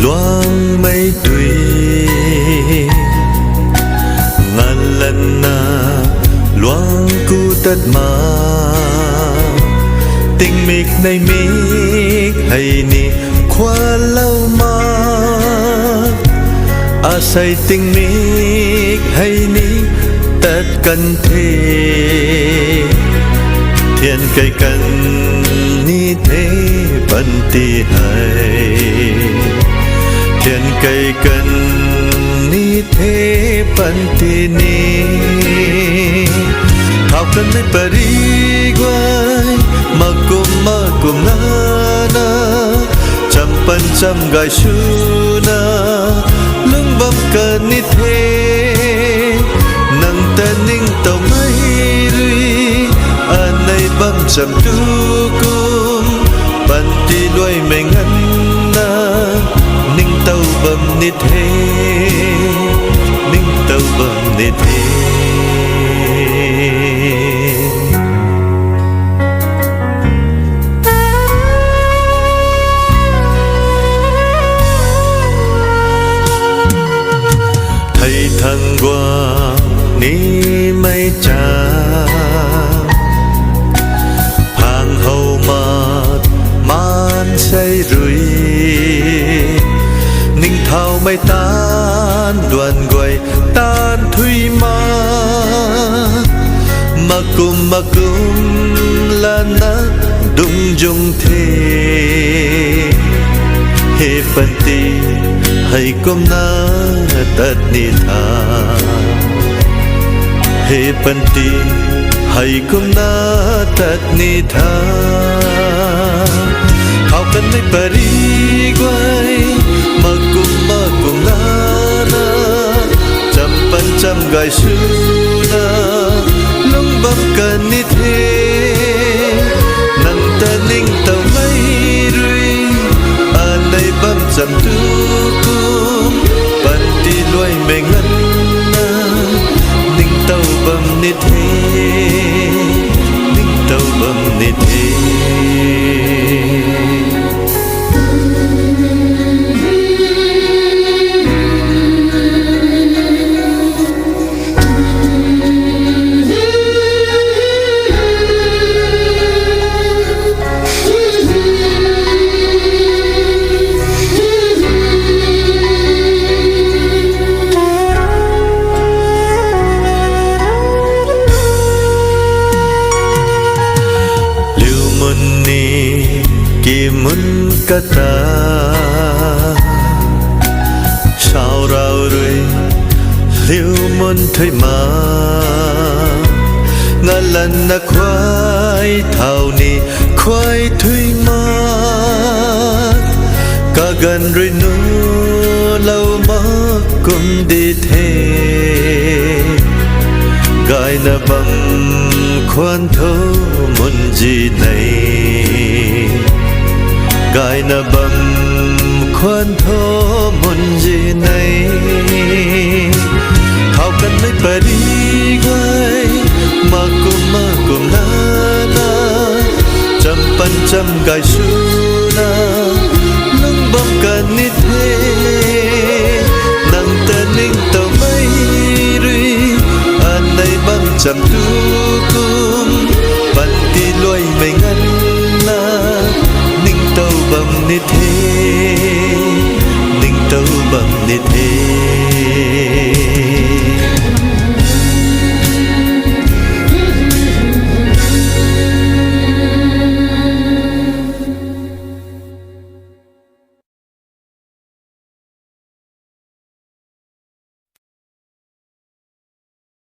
loang mấy tùy ngàn lần na loang cu tất mà tình mịch này mịch hay ni khoa lâu mà à say tình mịch hay ni tất cần thế thiên cây cần ni thế bận tì hay thiên cây cần ni thế bận tì ni thảo cần mấy pari guai mà cùng na trăm pan trăm gai shuna lung bam cần ni thế nang ta ning tàu mai rui anay bam trăm tu kum ban ti loy me ngan na ning tàu bam ni thế ning tàu bam ni thế thầy thằng qua ni mấy cha hàng hầu mát man say rui ninh thao mấy tan đoàn quay tan thui mà cùng là na đung dung thế he phân ti hay cùng na tất ni tha he phân ti hay cùng na tất ni tha thao cần mấy pari guai mà cùng na trăm pan trăm gai shuna lung bam cần ni thế nang ta ning tàu mai rui anay bam trăm tu kum pan ti loy me ngan na ning tàu bam ni thế ning tàu bam ni thế mun kata sao rau rồi liu mun thấy mà ngã lần na khoai thảo ni khoai thui mà cả gần rồi nu lâu mà cùng đi thế gai na bằng khoan thô mun gì này gai na bam khoan thô mun gì này thao cần mấy pari guai mà cùng na trăm pan trăm gai shuna lung bam cần ni thế nang ta ning tàu mai rui anay bam trăm tu kum ban ti loy me ngan na tàu bam ni thế